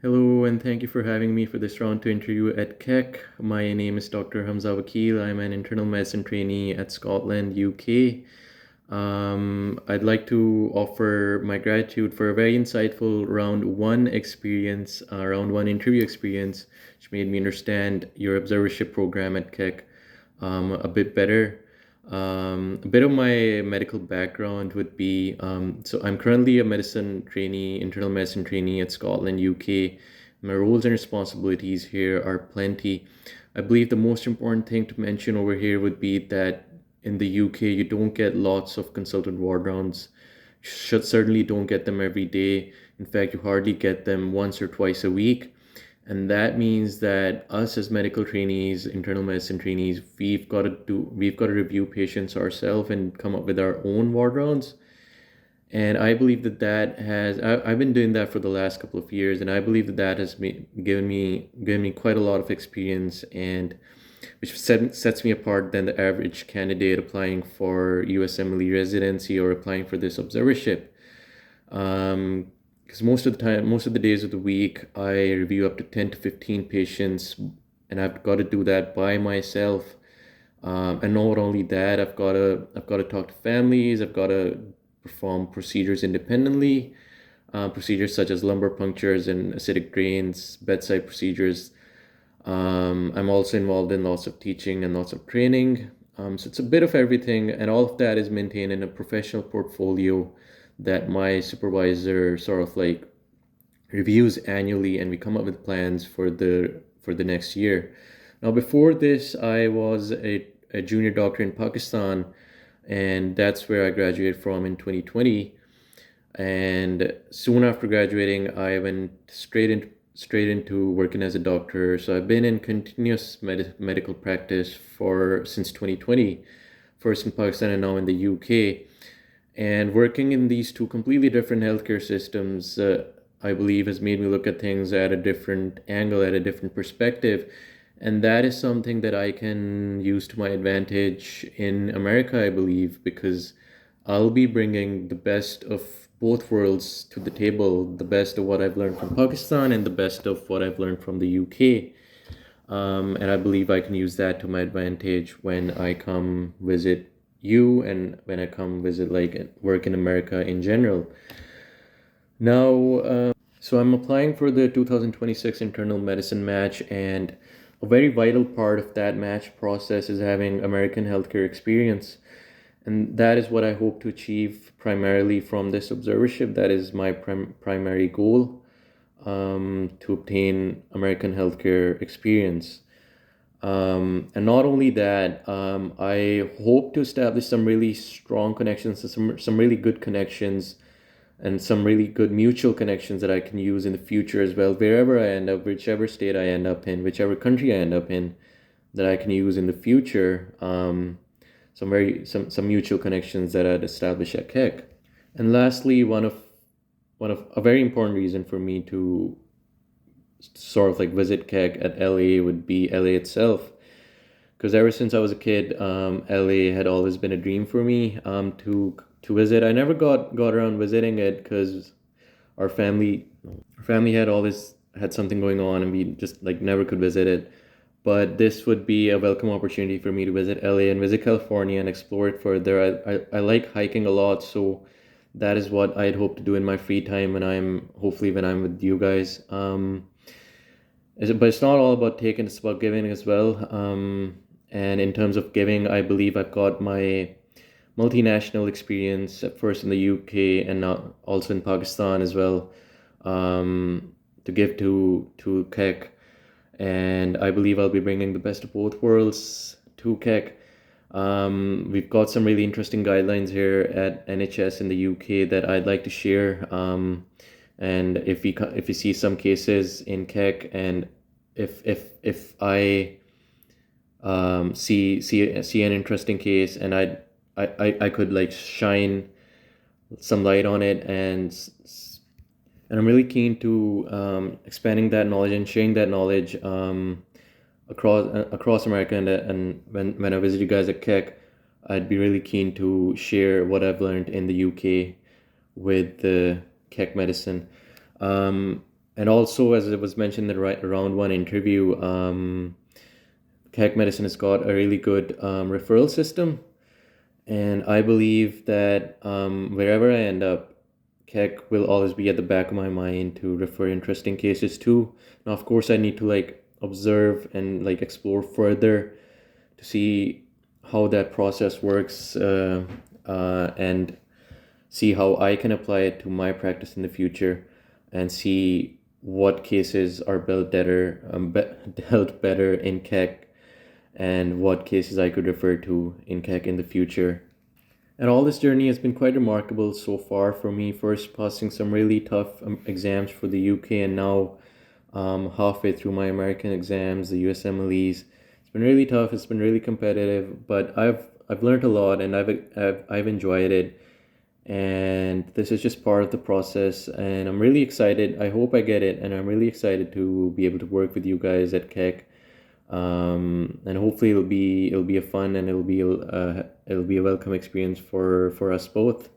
Hello, and thank you for having me for this round two interview at Keck. My name is Dr. Hamza Vakil. I'm an internal medicine trainee at Scotland, UK. I'd like to offer my gratitude for a very insightful round one experience, round one interview experience, which made me understand your observership program at Keck a bit better. A bit of my medical background would be so I'm currently a medicine trainee, internal medicine trainee at Scotland, UK. My roles and responsibilities here are plenty. I believe the most important thing to mention over here would be that in the UK, you don't get lots of consultant ward rounds. Should certainly don't get them every day. In fact, you hardly get them once or twice a week. And that means that us as medical trainees, internal medicine trainees, we've got to review patients ourselves and come up with our own ward rounds. And I believe I've been doing that for the last couple of years, and I believe that has given me quite a lot of experience, and sets me apart than the average candidate applying for USMLE residency or applying for this observership. Because most of the days of the week, I review up to 10 to 15 patients, and I've got to do that by myself. And not only that, I've got to talk to families. I've got to perform procedures independently, procedures such as lumbar punctures and acidic drains, bedside procedures. I'm also involved in lots of teaching and lots of training. So it's a bit of everything, and all of that is maintained in a professional portfolio that my supervisor sort of like reviews annually, and we come up with plans for the next year. Now, before this, I was a junior doctor in Pakistan, and that's where I graduated from in 2020. And soon after graduating, I went straight into working as a doctor. So I've been in continuous medical practice for since 2020, first in Pakistan and now in the UK. And working in these two completely different healthcare systems, I believe, has made me look at things at a different angle, at a different perspective. And that is something that I can use to my advantage in America, I believe, because I'll be bringing the best of both worlds to the table, the best of what I've learned from Pakistan and the best of what I've learned from the UK. And I believe I can use that to my advantage when I come visit you and when I come visit like work in America in general. Now, so I'm applying for the 2026 internal medicine match, and a very vital part of that match process is having American healthcare experience. And that is what I hope to achieve primarily from this observership. That is my primary goal, to obtain American healthcare experience. And not only that, I hope to establish some really strong connections, some really good connections, and some really good mutual connections that I can use in the future as well, wherever I end up, whichever state I end up in, whichever country I end up in, that I can use in the future. Some mutual connections that I'd establish at Keck. And lastly, one of a very important reason for me to sort of like visit Keck at LA would be LA itself. Because ever since I was a kid, LA had always been a dream for me, to visit. I never got around visiting it because our family had always had something going on, and we just like never could visit it. But this would be a welcome opportunity for me to visit LA and visit California and explore it further. I like hiking a lot, so that is what I'd hope to do in my free time when I'm with you guys. But it's not all about taking, it's about giving as well. And in terms of giving, I believe I've got my multinational experience at first in the UK and now also in Pakistan as well, to give to Keck. And I believe I'll be bringing the best of both worlds to Keck. We've got some really interesting guidelines here at NHS in the UK that I'd like to share. And if we see some cases in Keck, and if I see an interesting case, and I could like shine some light on it, and I'm really keen to expanding that knowledge and sharing that knowledge across America, and when I visit you guys at Keck, I'd be really keen to share what I've learned in the UK with the Keck Medicine. And also, as it was mentioned in the round one interview, Keck Medicine has got a really good referral system. And I believe that wherever I end up, Keck will always be at the back of my mind to refer interesting cases to. Now, of course, I need to like observe and like explore further to see how that process works, and see how I can apply it to my practice in the future, and see what cases are dealt better in Keck, and what cases I could refer to in Keck in the future. And all this journey has been quite remarkable so far for me. First, passing some really tough exams for the UK, and now halfway through my American exams, the USMLEs. It's been really tough. It's been really competitive, but I've learned a lot, and I've enjoyed it. And this is just part of the process, and I'm really excited. I hope I get it, and I'm really excited to be able to work with you guys at Keck. And hopefully it'll be a fun, and it'll be a welcome experience for us both.